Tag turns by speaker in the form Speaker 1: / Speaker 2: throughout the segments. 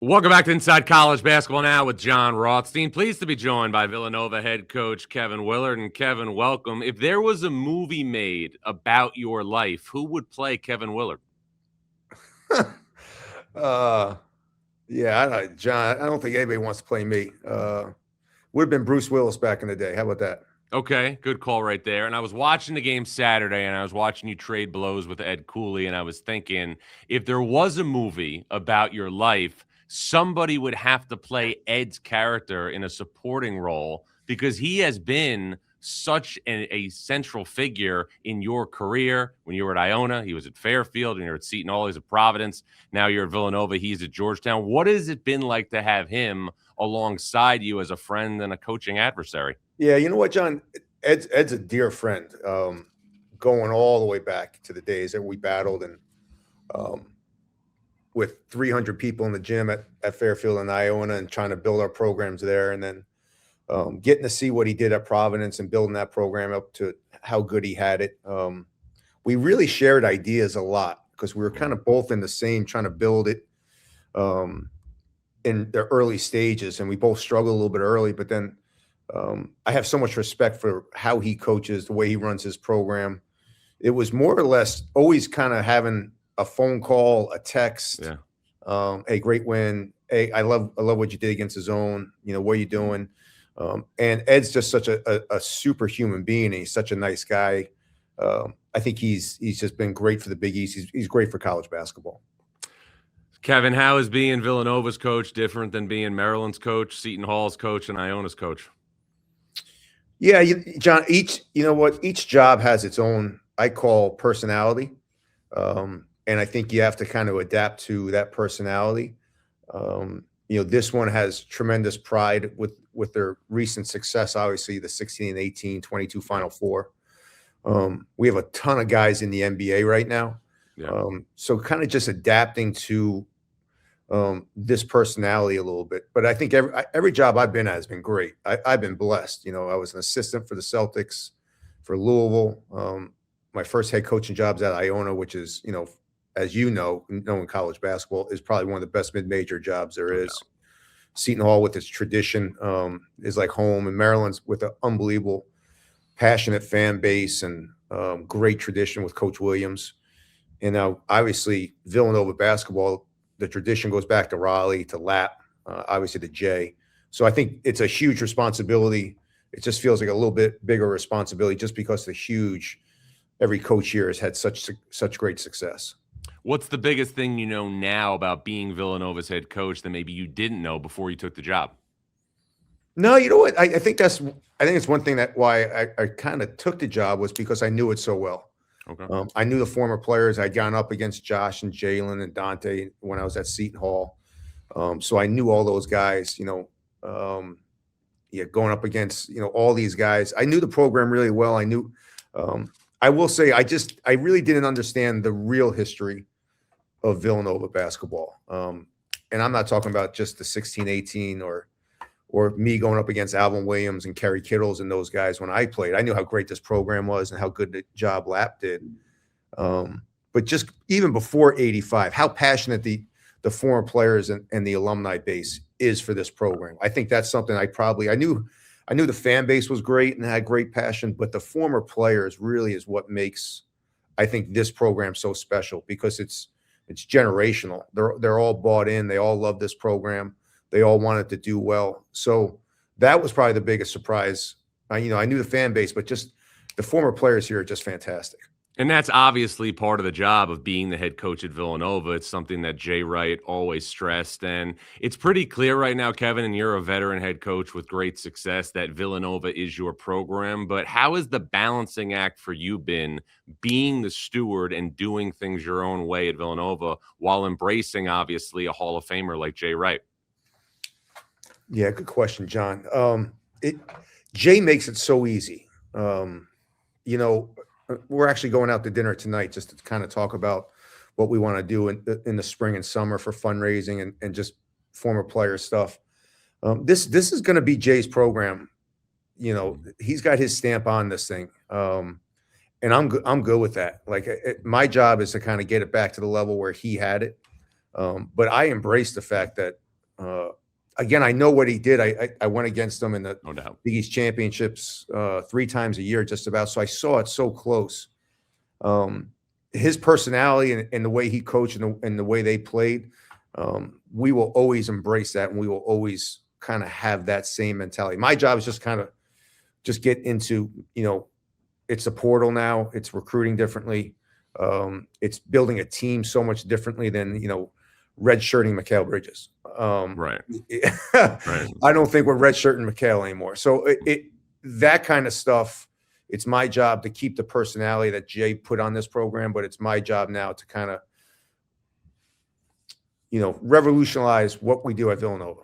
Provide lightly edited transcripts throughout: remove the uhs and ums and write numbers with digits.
Speaker 1: Welcome back to Inside College Basketball Now with Jon Rothstein. Pleased to be joined by Villanova head coach Kevin Willard. And Kevin, welcome. If there was a movie made about your life, who would play Kevin Willard?
Speaker 2: John, I don't think anybody wants to play me. Would have been Bruce Willis back in the day. How about that?
Speaker 1: Okay, good call right there. And I was watching the game Saturday, and I was watching you trade blows with Ed Cooley, and I was thinking, if there was a movie about your life, somebody would have to play Ed's character in a supporting role because he has been such a central figure in your career. When you were at Iona, he was at Fairfield, and you're at Seton Hall, he's at Providence. Now you're at Villanova, he's at Georgetown. What has it been like to have him alongside you as a friend and a coaching adversary?
Speaker 2: Yeah, you know what, John? Ed's a dear friend, going all the way back to the days that we battled and with 300 people in the gym at Fairfield and Iona and trying to build our programs there. And then getting to see what he did at Providence and building that program up to how good he had it. We really shared ideas a lot because we were kind of both in the same trying to build it in the early stages. And we both struggled a little bit early, but then I have so much respect for how he coaches, the way he runs his program. It was more or less always kind of having a phone call, a text, a great win. Hey, I love what you did against the zone. You know, what are you doing? And Ed's just such a superhuman being. And he's such a nice guy. I think he's just been great for the Big East. He's great for college basketball.
Speaker 1: Kevin, how is being Villanova's coach different than being Maryland's coach, Seton Hall's coach, and Iona's coach?
Speaker 2: Yeah, John, each job has its own, I call, personality. And I think you have to kind of adapt to that personality. This one has tremendous pride with their recent success, obviously the 16 and 18, 22 Final Four. We have a ton of guys in the NBA right now. Yeah. So kind of just adapting to this personality a little bit. But I think every job I've been at has been great. I've been blessed. You know, I was an assistant for the Celtics, for Louisville. My first head coaching jobs at Iona, which is, as you know, knowing college basketball, is probably one of the best mid-major jobs there is. Seton Hall with its tradition is like home, and Maryland's with an unbelievable, passionate fan base and great tradition with Coach Williams. And now, obviously, Villanova basketball, the tradition goes back to Raleigh, to Lapp, obviously to Jay. So I think it's a huge responsibility. It just feels like a little bit bigger responsibility just because every coach here has had such great success.
Speaker 1: What's the biggest thing you know now about being Villanova's head coach that maybe you didn't know before you took the job?
Speaker 2: No, you know what? I think it's one thing that why I kind of took the job was because I knew it so well. Okay. I knew the former players. I'd gone up against Josh and Jalen and Dante when I was at Seton Hall. So I knew all those guys, going up against, all these guys. I knew the program really well. I knew, I will say, I really didn't understand the real history of Villanova basketball. And I'm not talking about just the 16-18 or me going up against Alvin Williams and Kerry Kittles and those guys when I played. I knew how great this program was and how good the job Lapp did. But just even before 85, how passionate the former players and the alumni base is for this program. I think that's something I knew the fan base was great and had great passion, but the former players really is what makes, I think, this program so special because it's generational. They're all bought in. They all love this program. They all wanted to do well. So that was probably the biggest surprise. I knew the fan base, but just the former players here are just fantastic.
Speaker 1: And that's obviously part of the job of being the head coach at Villanova. It's something that Jay Wright always stressed. And it's pretty clear right now, Kevin, and you're a veteran head coach with great success, that Villanova is your program. But how has the balancing act for you been being the steward and doing things your own way at Villanova while embracing, obviously, a Hall of Famer like Jay Wright?
Speaker 2: Yeah, good question, John. Jay makes it so easy. We're actually going out to dinner tonight just to kind of talk about what we want to do in the spring and summer for fundraising and just former player stuff. This is going to be Jay's program. He's got his stamp on this thing, and I'm good with that. Like my job is to kind of get it back to the level where he had it. But I embrace the fact that Again, I know what he did. I went against him in the
Speaker 1: No doubt.
Speaker 2: Big East championships 3 times a year, just about. So I saw it so close. His personality and the way he coached and the way they played, we will always embrace that, and we will always kind of have that same mentality. My job is just kind of just get into, it's a portal now. It's recruiting differently. It's building a team so much differently than, redshirting Mikal Bridges.
Speaker 1: Right.
Speaker 2: Right. I don't think we're redshirting Mikal anymore. So that kind of stuff, it's my job to keep the personality that Jay put on this program, but it's my job now to kind of, revolutionize what we do at Villanova.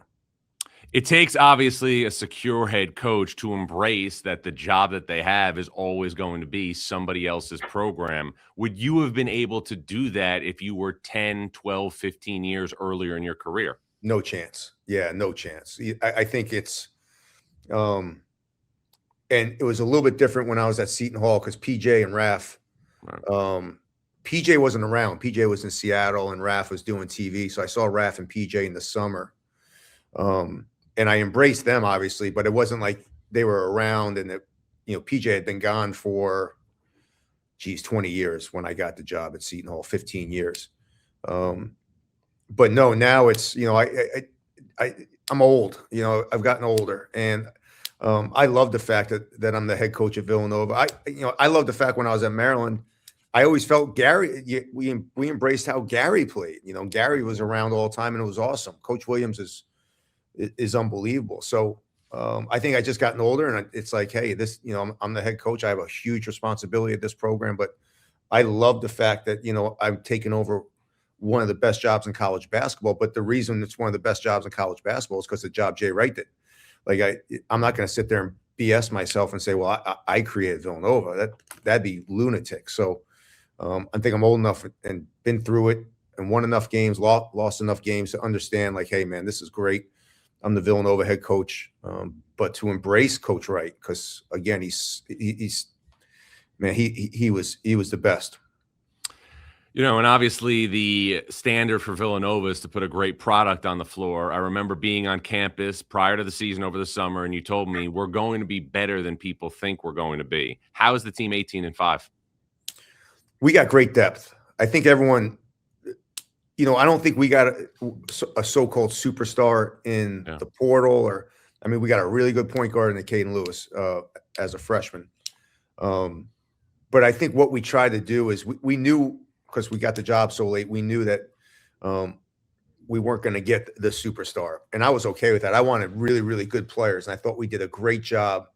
Speaker 1: It takes obviously a secure head coach to embrace that the job that they have is always going to be somebody else's program. Would you have been able to do that if you were 10, 12, 15 years earlier in your career?
Speaker 2: No chance. Yeah, no chance. I think it's and it was a little bit different when I was at Seton Hall because PJ and Raf, PJ wasn't around. PJ was in Seattle and Raf was doing TV. So I saw Raf and PJ in the summer. And I embraced them, obviously, but it wasn't like they were around and PJ had been gone for, 20 years when I got the job at Seton Hall, 15 years. But no, now it's, I'm old, I've gotten older, and I love the fact that I'm the head coach at Villanova. I love the fact when I was at Maryland, I always felt Gary, we embraced how Gary played. Gary was around all the time and it was awesome. Coach Williams is unbelievable. So I think I just gotten older, and it's like, hey, this, I'm the head coach. I have a huge responsibility at this program, but I love the fact that, I'm taking over one of the best jobs in college basketball. But the reason it's one of the best jobs in college basketball is because the job Jay Wright did. Like I'm not going to sit there and BS myself and say, well, I created Villanova. That'd be lunatic. So I think I'm old enough and been through it and won enough games, lost enough games to understand, like, hey, man, this is great. I'm the Villanova head coach, but to embrace Coach Wright, because again, he was the best.
Speaker 1: And obviously the standard for Villanova is to put a great product on the floor. I remember being on campus prior to the season over the summer, and you told me we're going to be better than people think we're going to be. How is the team 18-5?
Speaker 2: We got great depth. I think everyone, I don't think we got a so-called superstar in the portal, we got a really good point guard in Caden Lewis as a freshman. But I think what we tried to do is we knew, because we got the job so late, we knew that we weren't going to get the superstar. And I was okay with that. I wanted really, really good players. And I thought we did a great job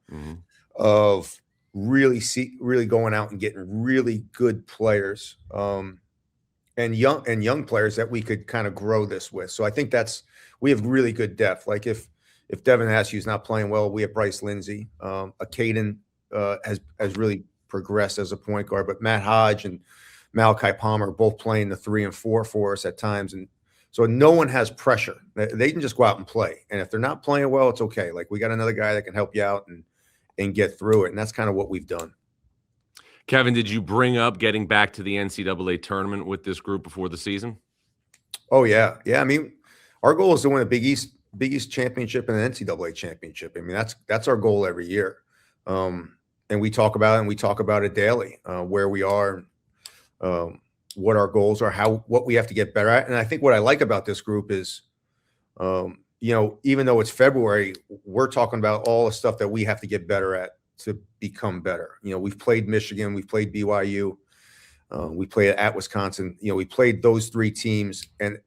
Speaker 2: of really going out and getting really good players. And young players that we could kind of grow this with. So I think we have really good depth. Like if Devin Askew's not playing well, we have Bryce Lindsay. Caden has really progressed as a point guard, but Matt Hodge and Malachi Palmer are both playing the 3 and 4 for us at times. And so no one has pressure. They can just go out and play. And if they're not playing well, it's okay. Like we got another guy that can help you out and get through it. And that's kind of what we've done.
Speaker 1: Kevin, did you bring up getting back to the NCAA tournament with this group before the season?
Speaker 2: Oh, yeah. Yeah, our goal is to win a Big East championship and an NCAA championship. That's our goal every year. And we talk about it, and we talk about it daily, where we are, what our goals are, what we have to get better at. And I think what I like about this group is, even though it's February, we're talking about all the stuff that we have to get better at to become better. We've played Michigan, we've played BYU, we played at Wisconsin. We played those 3 teams, and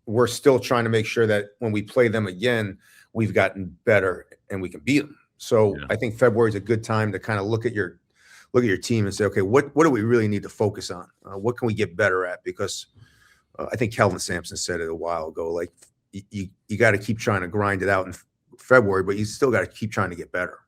Speaker 2: we're still trying to make sure that when we play them again, we've gotten better and we can beat them. So I think February is a good time to kind of look at your team and say, okay, what do we really need to focus on? What can we get better at? Because I think Kelvin Sampson said it a while ago, like you got to keep trying to grind it out in February, but you still got to keep trying to get better.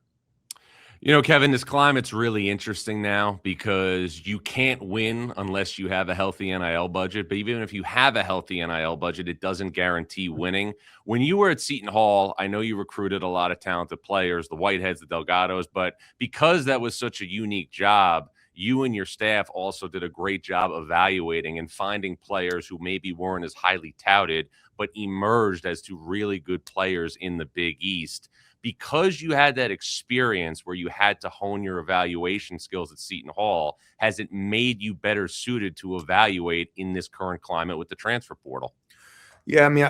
Speaker 1: Kevin, this climate's really interesting now because you can't win unless you have a healthy NIL budget. But even if you have a healthy NIL budget, it doesn't guarantee winning. When you were at Seton Hall, I know you recruited a lot of talented players, the Whiteheads, the Delgados, but because that was such a unique job, you and your staff also did a great job evaluating and finding players who maybe weren't as highly touted, but emerged as to really good players in the Big East. Because you had that experience where you had to hone your evaluation skills at Seton Hall, has it made you better suited to evaluate in this current climate with the transfer portal?
Speaker 2: Yeah, I mean,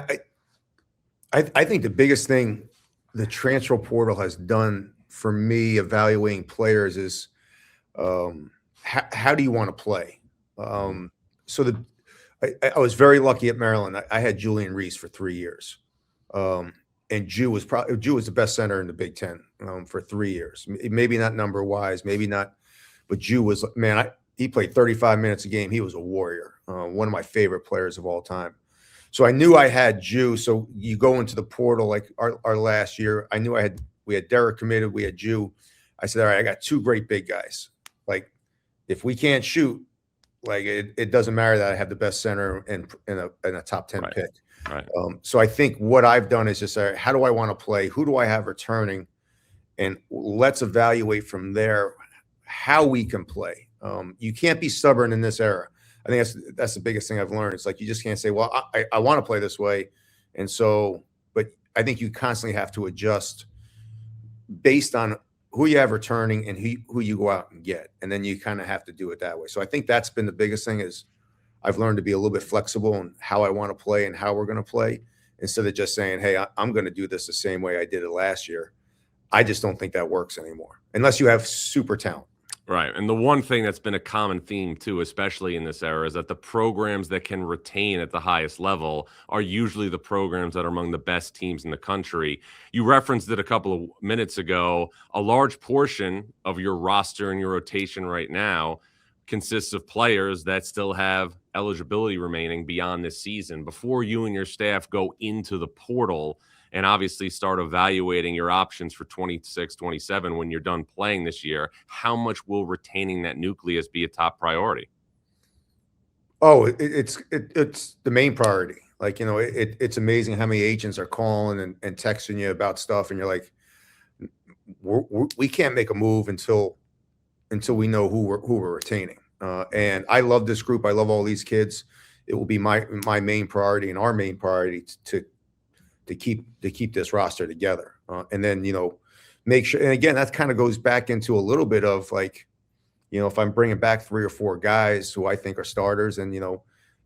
Speaker 2: I think the biggest thing the transfer portal has done for me evaluating players is how do you want to play? So I was very lucky at Maryland. I had Julian Reese for 3 years. And Jew was the best center in the Big Ten for 3 years. Maybe not number wise, maybe not, but Jew was, man, he played 35 minutes a game. He was a warrior, one of my favorite players of all time. So I knew I had Jew. So you go into the portal like our last year. I knew we had Derek committed, we had Jew. I said, all right, I got 2 great big guys. Like, if we can't shoot, like it doesn't matter that I have the best center in a top 10 pick.
Speaker 1: Right.
Speaker 2: So I think what I've done is just, how do I want to play? Who do I have returning? And let's evaluate from there how we can play. You can't be stubborn in this era. I think that's the biggest thing I've learned. It's like you just can't say, well, I want to play this way. And so, but I think you constantly have to adjust based on who you have returning and who you go out and get. And then you kind of have to do it that way. So I think that's been the biggest thing is I've learned to be a little bit flexible in how I want to play and how we're going to play instead of just saying, hey, I'm going to do this the same way I did it last year. I just don't think that works anymore unless you have super talent.
Speaker 1: Right. And the one thing that's been a common theme, too, especially in this era, is that the programs that can retain at the highest level are usually the programs that are among the best teams in the country. You referenced it a couple of minutes ago. A large portion of your roster and your rotation right now consists of players that still have eligibility remaining beyond this season. Before you and your staff go into the portal and obviously start evaluating your options for 26, 27 when you're done playing this year, how much will retaining that nucleus be a top priority?
Speaker 2: Oh, it's the main priority. Like, it's amazing how many agents are calling and texting you about stuff. And you're like, we can't make a move until we know who we're retaining. And I love this group. I love all these kids. It will be my main priority and our main priority to keep this roster together. And then, make sure. And again, that kind of goes back into a little bit of like, if I'm bringing back 3 or 4 guys who I think are starters, and,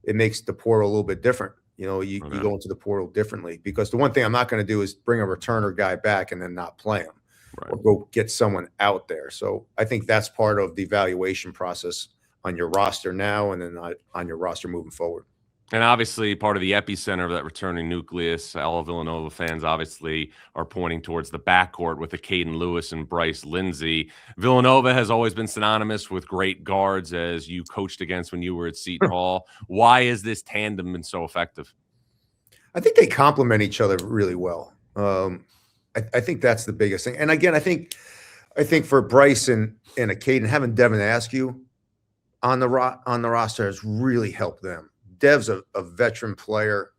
Speaker 2: it makes the portal a little bit different. You go into the portal differently, because the one thing I'm not going to do is bring a returner guy back and then not play him. Right. Or go get someone out there. So I think that's part of the evaluation process on your roster now and then on your roster moving forward.
Speaker 1: And obviously part of the epicenter of that returning nucleus, all Villanova fans obviously are pointing towards the backcourt with the Caden Lewis and Bryce Lindsay. Villanova has always been synonymous with great guards, as you coached against when you were at Seton Hall. Why has this tandem been so effective?
Speaker 2: I think they complement each other really well. I think that's the biggest thing. And again, I think for Bryce and a Caden, having Devin Askew on the roster has really helped them. Dev's a veteran player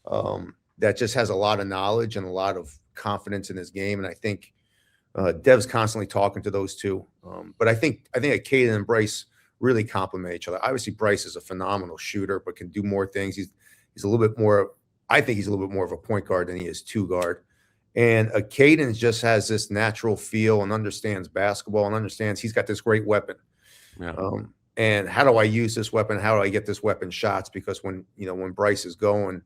Speaker 2: that just has a lot of knowledge and a lot of confidence in his game. And I think Dev's constantly talking to those two. But I think Caden and Bryce really complement each other. Obviously, Bryce is a phenomenal shooter, but can do more things. He's a little bit more. I think he's a little bit more of a point guard than he is 2 guard. And Caden just has this natural feel and understands basketball and understands he's got this great weapon. Yeah. And how do I use this weapon? How do I get this weapon shots? Because when Bryce is going,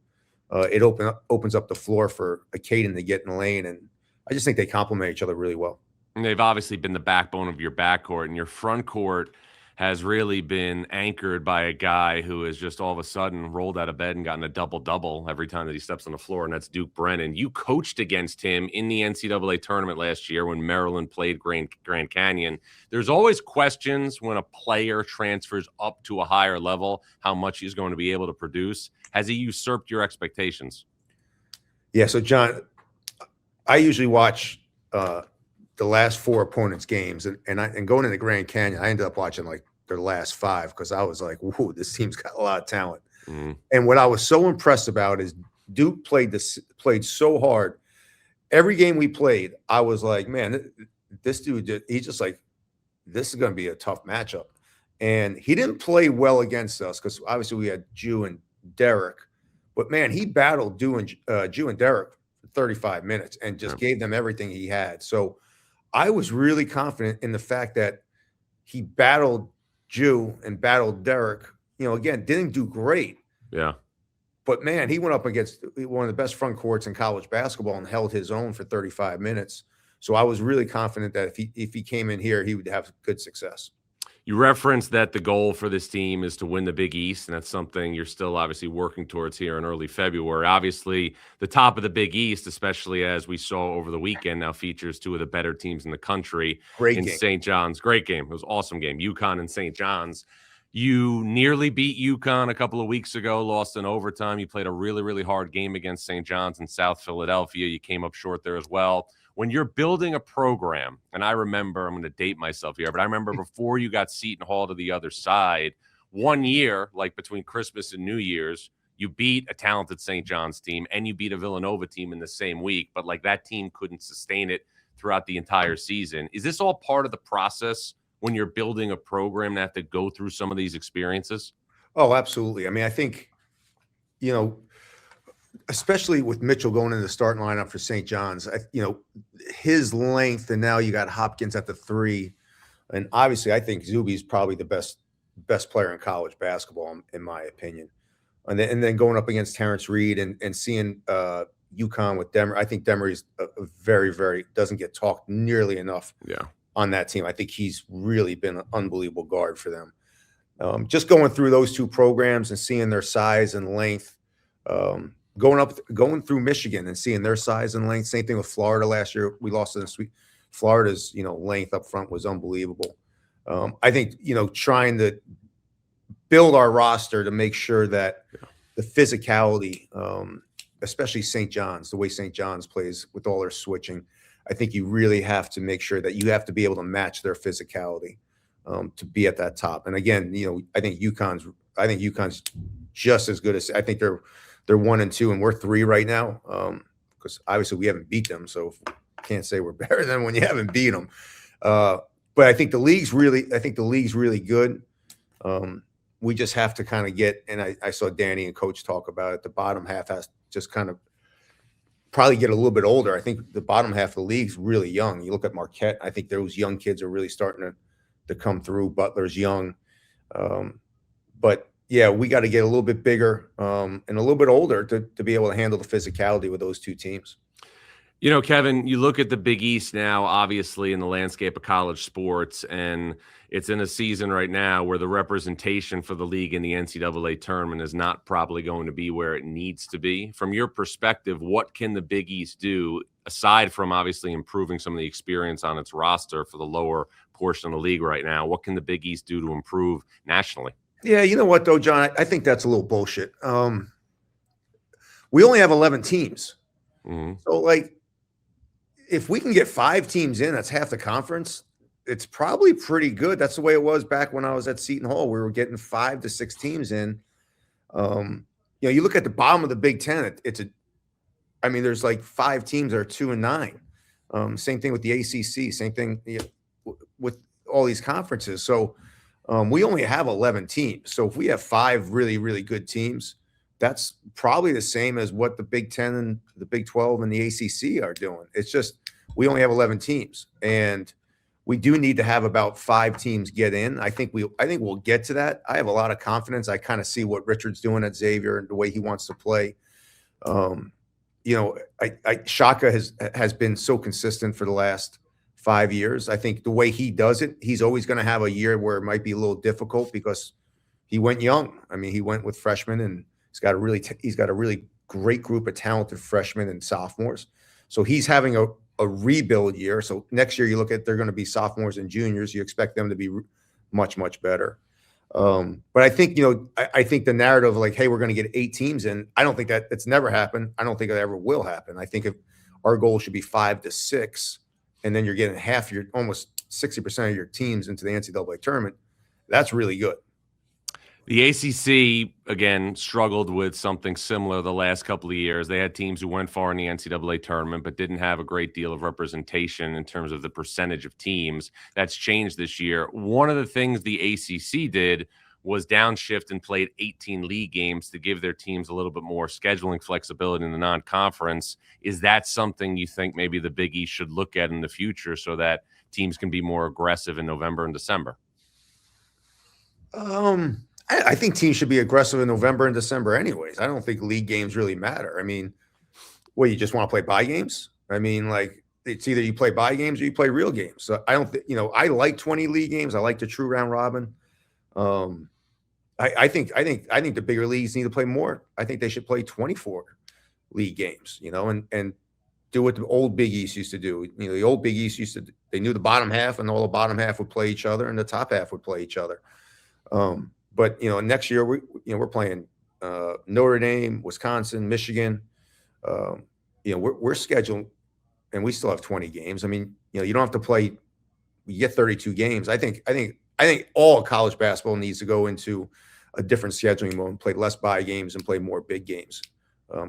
Speaker 2: it opens up the floor for a Caden to get in the lane. And I just think they complement each other really well.
Speaker 1: And they've obviously been the backbone of your backcourt, and your front court has really been anchored by a guy who has just all of a sudden rolled out of bed and gotten a double-double every time that he steps on the floor, and that's Duke Brennan. You coached against him in the NCAA tournament last year when Maryland played Grand Canyon. There's always questions when a player transfers up to a higher level, how much he's going to be able to produce. Has he usurped your expectations?
Speaker 2: Yeah, so John, I usually watch the last 4 opponents' games, and going into Grand Canyon, I ended up watching like their last 5 because I was like, "Whoa, this team's got a lot of talent." And what I was so impressed about is Duke played so hard. Every game we played, I was like, "Man, this dude, he's just like, this is going to be a tough matchup." and he didn't play well against us because obviously we had Jew and Derek, but man, he battled Jew and Derek for 35 minutes and just gave them everything he had. So I was really confident in the fact that he battled Jew and battled Derek. Again, didn't do great.
Speaker 1: Yeah.
Speaker 2: But man, he went up against one of the best front courts in college basketball and held his own for 35 minutes. So I was really confident that if he came in here, he would have good success.
Speaker 1: You referenced that the goal for this team is to win the Big East, and that's something you're still obviously working towards here in early February. Obviously, the top of the Big East, especially as we saw over the weekend, now features two of the better teams in the country.
Speaker 2: Great
Speaker 1: in
Speaker 2: game.
Speaker 1: St. John's. Great game. It was an awesome game. UConn and St. John's. You nearly beat UConn a couple of weeks ago, lost in overtime. You played a really, really hard game against St. John's in South Philadelphia. You came up short there as well. When you're building a program, and I remember, I'm going to date myself here, but I remember before you got Seton Hall to the other side, one year, like between Christmas and New Year's, you beat a talented St. John's team and you beat a Villanova team in the same week, but like that team couldn't sustain it throughout the entire season. Is this all part of the process when you're building a program to have to go through some of these experiences?
Speaker 2: Oh, absolutely. I mean, I think, especially with Mitchell going into the starting lineup for St. John's, his length, and now you got Hopkins at the 3. And obviously, I think Zuby's probably the best player in college basketball, in my opinion. And then going up against Terrence Reed and seeing UConn with Demery. I think Demery's a very, very doesn't get talked nearly enough on that team. I think he's really been an unbelievable guard for them. Just going through those two programs and seeing their size and length, going through Michigan and seeing their size and length. Same thing with Florida last year. We lost in the sweep. Florida's, length up front was unbelievable. I think, trying to build our roster to make sure that the physicality, especially St. John's, the way St. John's plays with all their switching, I think you really have to make sure that you have to be able to match their physicality to be at that top. And again, I think UConn's just as good as, I think they're 1 and 2 and we're 3 right now. Because obviously we haven't beat them. So can't say we're better than when you haven't beat them. But I think the league's really good. We just have to kind of get, and I saw Danny and Coach talk about it, the bottom half has to just kind of probably get a little bit older. I think the bottom half of the league's really young. You look at Marquette, I think those young kids are really starting to come through. Butler's young. But yeah, we got to get a little bit bigger and a little bit older to be able to handle the physicality with those two teams.
Speaker 1: Kevin, you look at the Big East now, obviously, in the landscape of college sports, and it's in a season right now where the representation for the league in the NCAA tournament is not probably going to be where it needs to be. From your perspective, what can the Big East do, aside from obviously improving some of the experience on its roster for the lower portion of the league right now? What can the Big East do to improve nationally?
Speaker 2: Yeah, you know what, though, John? I think that's a little bullshit. We only have 11 teams. Mm-hmm. So, if we can get 5 teams in, that's half the conference. It's probably pretty good. That's the way it was back when I was at Seton Hall. We were getting 5 to 6 teams in. You look at the bottom of the Big Ten. There's like 5 teams that are 2 and 9. Same thing with the ACC. Same thing with all these conferences. So we only have 11 teams. So if we have 5 really, really good teams, that's probably the same as what the Big Ten and the Big 12 and the ACC are doing. It's just we only have 11 teams, and we do need to have about 5 teams get in. I think we'll get to that. I have a lot of confidence. I kind of see what Richard's doing at Xavier and the way he wants to play. Shaka has been so consistent for the last 5 years. I think the way he does it, he's always going to have a year where it might be a little difficult because he went young. He went with freshmen, and he's got a really great group of talented freshmen and sophomores. So he's having a rebuild year. So next year you look at, they're going to be sophomores and juniors. You expect them to be much, much better. But I think, I think the narrative of hey, we're going to get 8 teams in, I don't think it's never happened. I don't think it ever will happen. I think if our goal should be 5 to 6, and then you're getting almost 60% of your teams into the NCAA tournament, that's really good.
Speaker 1: The ACC, again, struggled with something similar the last couple of years. They had teams who went far in the NCAA tournament, but didn't have a great deal of representation in terms of the percentage of teams. That's changed this year. One of the things the ACC did was downshift and played 18 league games to give their teams a little bit more scheduling flexibility in the non-conference. Is that something you think maybe the Big East should look at in the future so that teams can be more aggressive in November and December?
Speaker 2: I think teams should be aggressive in November and December anyways. I don't think league games really matter. I mean, you just want to play bye games? I mean, like, it's either you play bye games or you play real games. So I don't think, I like 20 league games. I like the true round robin. I think the bigger leagues need to play more. I think they should play 24 league games, and do what the old Big East used to do. The old Big East they knew the bottom half, and all the bottom half would play each other and the top half would play each other. But next year we're playing Notre Dame, Wisconsin, Michigan. We're scheduled, and we still have 20 games. I mean, you don't have to play. You get 32 games. I think all college basketball needs to go into a different scheduling mode and play less bye games and play more big games.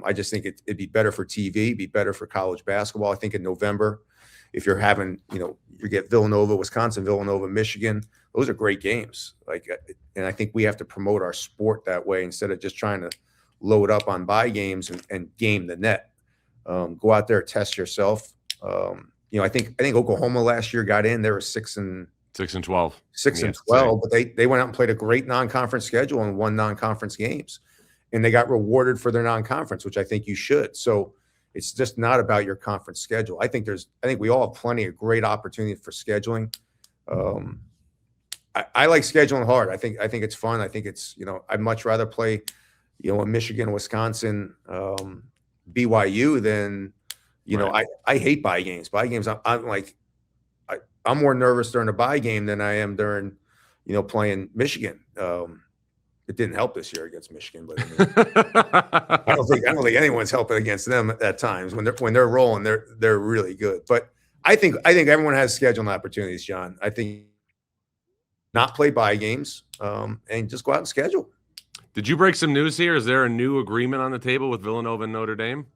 Speaker 2: I just think it'd be better for TV, be better for college basketball. I think in November, if you're having, you get Villanova, Wisconsin, Villanova, Michigan, those are great games. And I think we have to promote our sport that way instead of just trying to load up on bye games and game the net. Go out there, test yourself. I think Oklahoma last year got in. They were 6-12, but they went out and played a great non-conference schedule and won non-conference games, and they got rewarded for their non-conference, which I think you should. So it's just not about your conference schedule. I think we all have plenty of great opportunity for scheduling. I like scheduling hard. I think it's fun. I think it's, I'd much rather play, a Michigan, Wisconsin, BYU than, right. I hate bye games. Bye games, I'm more nervous during a bye game than I am during, playing Michigan. It didn't help this year against Michigan, but I don't think anyone's helping against them at times when they're rolling. They're really good. But I think everyone has scheduling opportunities, John. I think not play bye games and just go out and schedule.
Speaker 1: Did you break some news here? Is there a new agreement on the table with Villanova and Notre Dame?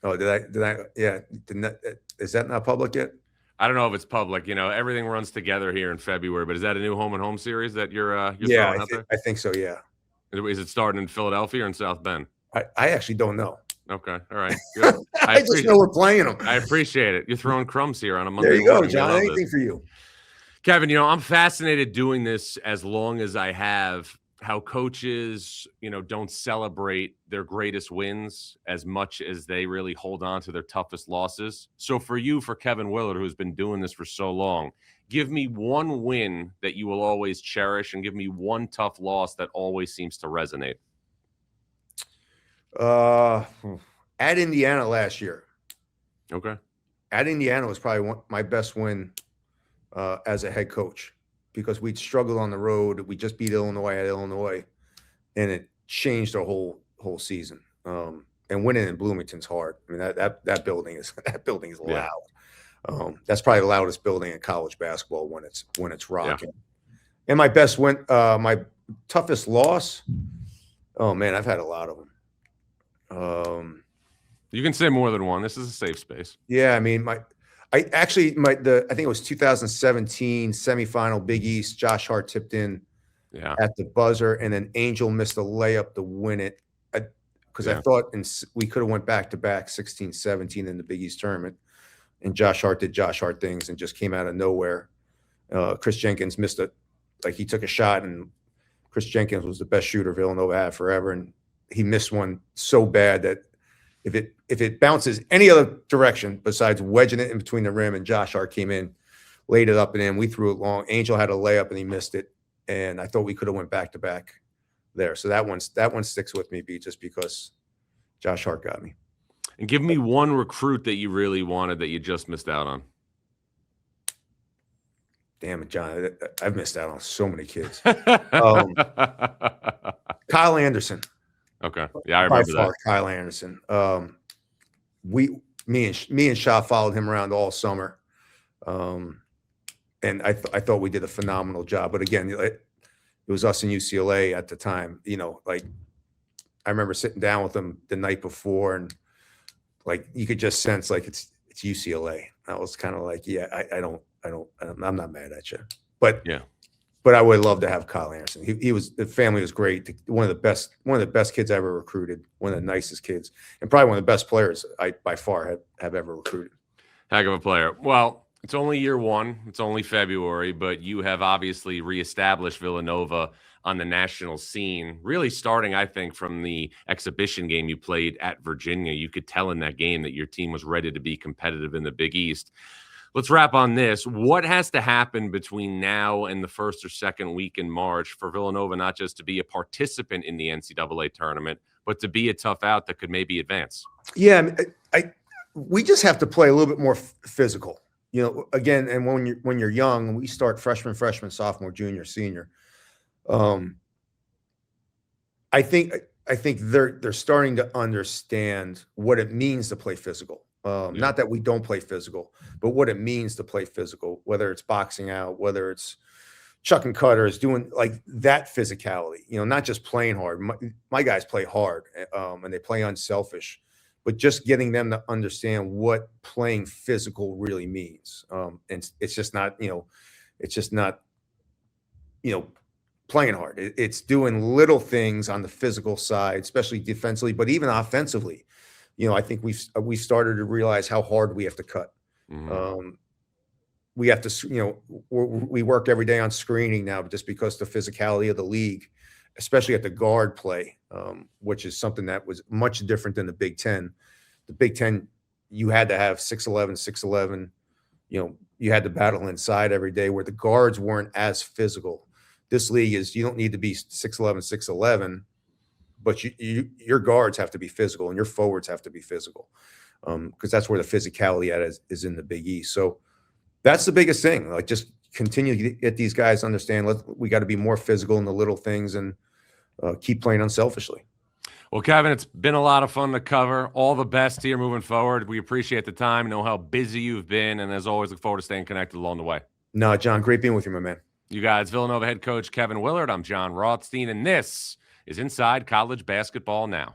Speaker 2: Oh, did I? Yeah. Is that not public yet?
Speaker 1: I don't know if it's public. Everything runs together here in February, but is that a new home and home series that you're
Speaker 2: yeah,
Speaker 1: throwing out there?
Speaker 2: I think so, yeah.
Speaker 1: Is it starting in Philadelphia or in South Bend?
Speaker 2: I actually don't know.
Speaker 1: Okay. All right. Good.
Speaker 2: I just know we're playing them.
Speaker 1: I appreciate it. You're throwing crumbs here on a Monday
Speaker 2: morning. There you
Speaker 1: morning.
Speaker 2: go, John. Anything for you.
Speaker 1: Kevin, I'm fascinated doing this as long as I have, how coaches, don't celebrate their greatest wins as much as they really hold on to their toughest losses. So for Kevin Willard, who's been doing this for so long, give me one win that you will always cherish and give me one tough loss that always seems to resonate.
Speaker 2: At Indiana last year.
Speaker 1: Okay.
Speaker 2: At Indiana was probably my best win as a head coach, because we'd struggled on the road. We just beat Illinois at Illinois, and it changed our whole season. And winning in Bloomington's hard. I mean, that building is loud. Yeah. That's probably the loudest building in college basketball when it's rocking. Yeah. And my best win, my toughest loss. Oh man, I've had a lot of them.
Speaker 1: You can say more than one. This is a safe space.
Speaker 2: Yeah, I mean, I think it was 2017 semifinal Big East. Josh Hart tipped in at the buzzer, and then Angel missed a layup to win it. Because I thought we could have went back-to-back 16-17 in the Big East tournament, and Josh Hart did Josh Hart things and just came out of nowhere. Chris Jenkins missed he took a shot, and Chris Jenkins was the best shooter Villanova had forever, and he missed one so bad that if it bounces any other direction besides wedging it in between the rim, and Josh Hart came in, laid it up and in, we threw it long. Angel had a layup and he missed it, and I thought we could have went back to back there. So that one sticks with me, just because Josh Hart got me.
Speaker 1: And give me one recruit that you really wanted that you just missed out on.
Speaker 2: Damn it, John! I've missed out on so many kids. Kyle Anderson.
Speaker 1: Okay. Yeah, I remember that.
Speaker 2: Kyle Anderson. Me and Shaw followed him around all summer. And I thought we did a phenomenal job. But again, it was us and UCLA at the time. Like I remember sitting down with them the night before, and like you could just sense like it's UCLA. I was kind of like, yeah, I'm not mad at you, but
Speaker 1: Yeah.
Speaker 2: But I would love to have Kyle Anderson. The family was great. One of the best kids I ever recruited. One of the nicest kids, and probably one of the best players I by far have ever recruited.
Speaker 1: Heck of a player. Well, it's only year one. It's only February, but you have obviously reestablished Villanova on the national scene, really starting, I think, from the exhibition game you played at Virginia. You could tell in that game that your team was ready to be competitive in the Big East. Let's wrap on this. What has to happen between now and the first or second week in March for Villanova not just to be a participant in the NCAA tournament, but to be a tough out that could maybe advance?
Speaker 2: Yeah, we just have to play a little bit more physical. Again, and when you're young, we start freshman, sophomore, junior, senior. I think they're starting to understand what it means to play physical. Not that we don't play physical, but what it means to play physical, whether it's boxing out, whether it's chucking cutters, doing like that physicality, not just playing hard. My guys play hard, and they play unselfish, but just getting them to understand what playing physical really means. And it's just not playing hard. It's doing little things on the physical side, especially defensively, but even offensively. I think we've started to realize how hard we have to cut.
Speaker 1: Mm-hmm.
Speaker 2: We have to, we work every day on screening now, just because the physicality of the league, especially at the guard play, which is something that was much different than the Big Ten. The Big Ten, you had to have 6'11". You had to battle inside every day, where the guards weren't as physical. This league is, you don't need to be 6'11", but your guards have to be physical and your forwards have to be physical, because that's where the physicality is in the Big East. So that's the biggest thing. Like, just continue to get these guys to understand. We got to be more physical in the little things, and keep playing unselfishly.
Speaker 1: Well, Kevin, it's been a lot of fun to cover. All the best here moving forward. We appreciate the time, know how busy you've been, and as always, look forward to staying connected along the way.
Speaker 2: No, John, great being with you, my man.
Speaker 1: You guys, Villanova head coach Kevin Willard. I'm Jon Rothstein, and this is Inside College Basketball Now.